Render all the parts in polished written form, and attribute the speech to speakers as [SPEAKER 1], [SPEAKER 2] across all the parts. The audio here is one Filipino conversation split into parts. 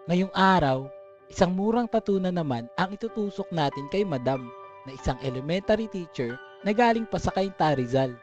[SPEAKER 1] Ngayong araw, isang murang tattoo na naman ang itutusok natin kay Madam na isang elementary teacher na galing pa sa Cainta Rizal.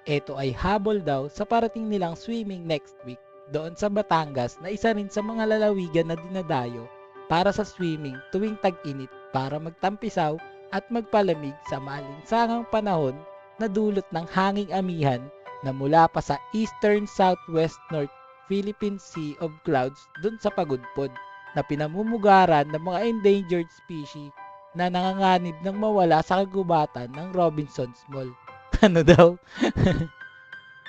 [SPEAKER 1] Ito ay habol daw sa parating nilang swimming next week doon sa Batangas na isa rin sa mga lalawigan na dinadayo para sa swimming tuwing tag-init para magtampisaw at magpalamig sa maalinsangang panahon na dulot ng hanging amihan na mula pa sa eastern southwest north Philippine Sea of Clouds dun sa Pagudpod na pinamumugaran ng mga endangered species na nanganganib ng mawala sa kagubatan ng Robinson's Mall. Ano daw?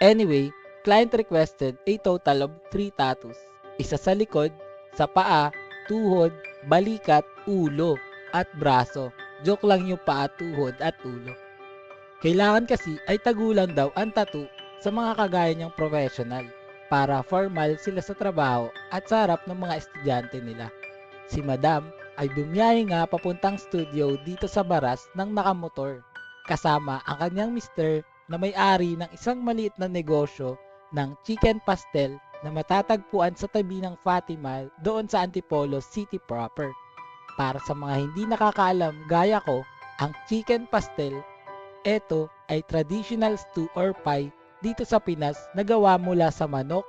[SPEAKER 1] Anyway, client requested a total of 3 tattoos. Isa sa likod, sa paa, tuhod, balikat, ulo, at braso. Joke lang yung paa, tuhod, at ulo. Kailangan kasi ay tagulan daw ang tattoo sa mga kagaya niyang professional para formal sila sa trabaho at sa harap ng mga estudyante nila. Si Madam ay bumiyahe nga papuntang studio dito sa Baras ng nakamotor kasama ang kanyang mister na may-ari ng isang maliit na negosyo ng chicken pastel na matatagpuan sa tabi ng Fatima doon sa Antipolo City proper. Para sa mga hindi nakakaalam gaya ko, ang chicken pastel, ito ay traditional stew or pie dito sa Pinas na gawa mula sa manok,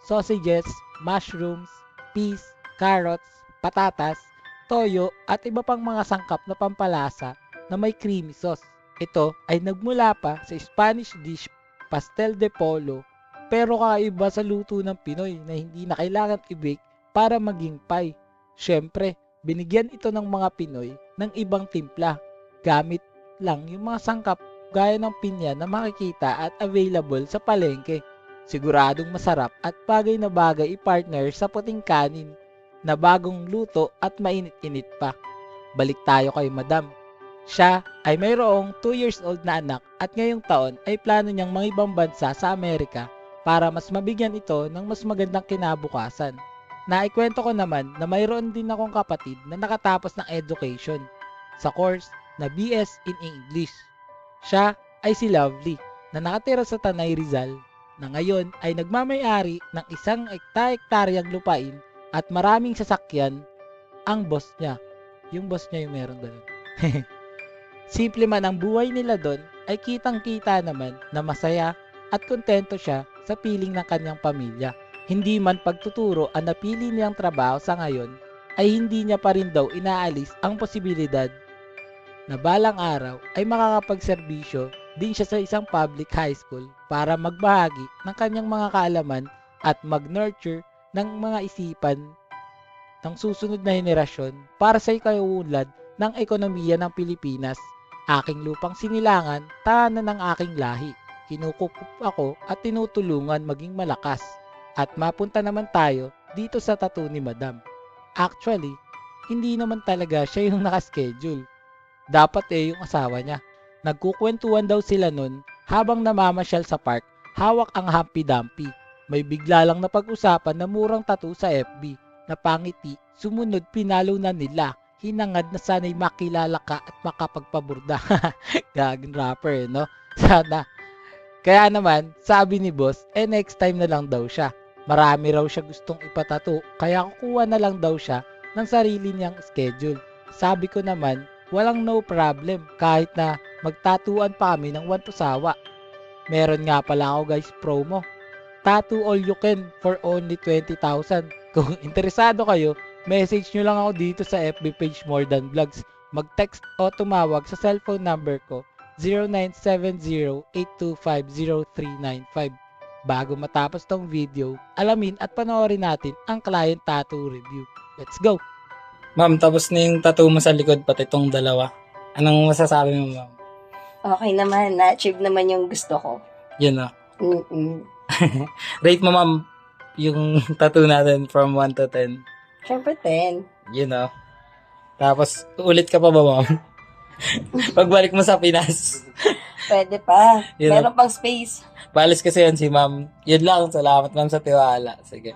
[SPEAKER 1] sausages, mushrooms, peas, carrots, patatas, toyo at iba pang mga sangkap na pampalasa na may creamy sauce. Ito ay nagmula pa sa Spanish dish pastel de polo pero kakaiba sa luto ng Pinoy na hindi na kailangan i-bake para maging pie. Siyempre, binigyan ito ng mga Pinoy ng ibang timpla gamit lang yung mga sangkap gaya ng pinya na makikita at available sa palengke. Siguradong masarap at bagay na bagay i-partner sa puting kanin na bagong luto at mainit-init pa. Balik tayo kay Madam. Siya ay mayroong 2 years old na anak at ngayong taon ay plano niyang mangibang bansa sa Amerika para mas mabigyan ito ng mas magandang kinabukasan. Naikwento ko naman na mayroon din akong kapatid na nakatapos ng education sa course na BS in English. Siya ay si Lovely na nakatira sa Tanay Rizal na ngayon ay nagmamay-ari ng isang hektaryang lupain at maraming sasakyan. Ang boss niya, yung boss niya yung meron doon. Simple man ang buhay nila doon ay kitang-kita naman na masaya at kontento siya sa piling ng kanyang pamilya. Hindi man pagtuturo ang napili niyang trabaho sa ngayon ay hindi niya pa rin daw inaalis ang posibilidad na balang araw ay makakapagserbisyo din siya sa isang public high school para magbahagi ng kanyang mga kaalaman at mag-nurture ng mga isipan ng susunod na henerasyon para sa ikauunlad ng ekonomiya ng Pilipinas. Aking lupang sinilangan, tahanan ng aking lahi. Kinukukup ako at tinutulungan maging malakas. At mapunta naman tayo dito sa tattoo ni Madam. Actually, hindi naman talaga siya yung nakaschedule. Dapat yung asawa niya. Nagkukwentuhan daw sila nun habang namamasyal sa park, hawak ang Humpty Dumpty. May bigla lang na pag-usapan na murang tattoo sa FB na pangiti, sumunod pinalo na nila. Hinangad na sana'y makilala ka at makapagpaburda. Gaging rapper, no? Sana. Kaya naman, sabi ni boss, next time na lang daw siya. Marami raw siya gustong ipatato, kaya kukuha na lang daw siya ng sarili niyang schedule. Sabi ko naman, walang no problem kahit na magtatuan pa kami ng one to sawa. Meron nga pala ako guys promo. Tattoo all you can for only 20,000. Kung interesado kayo, message nyo lang ako dito sa FB page More Than Vlogs. Mag-text o tumawag sa cellphone number ko 0970-825-0395. Bago matapos tong video, alamin at panoorin natin ang client tattoo review. Let's go!
[SPEAKER 2] Ma'am, tapos na yung tattoo mo sa likod, pati itong dalawa. Anong masasabi mo, ma'am?
[SPEAKER 3] Okay naman, na-achieve naman yung gusto ko.
[SPEAKER 2] Yun na.
[SPEAKER 3] Mm-mm.
[SPEAKER 2] Rate mo, ma'am, yung tattoo natin from 1 to 10.
[SPEAKER 3] Siyempre 10.
[SPEAKER 2] Yun na. Tapos, ulit ka pa ba, ma'am? Pagbalik mo sa Pinas.
[SPEAKER 3] Pwede pa.
[SPEAKER 2] Yun
[SPEAKER 3] Meron pang space.
[SPEAKER 2] Balis kasi yan si ma'am. Yun lang. Salamat, ma'am, sa tiwala. Sige.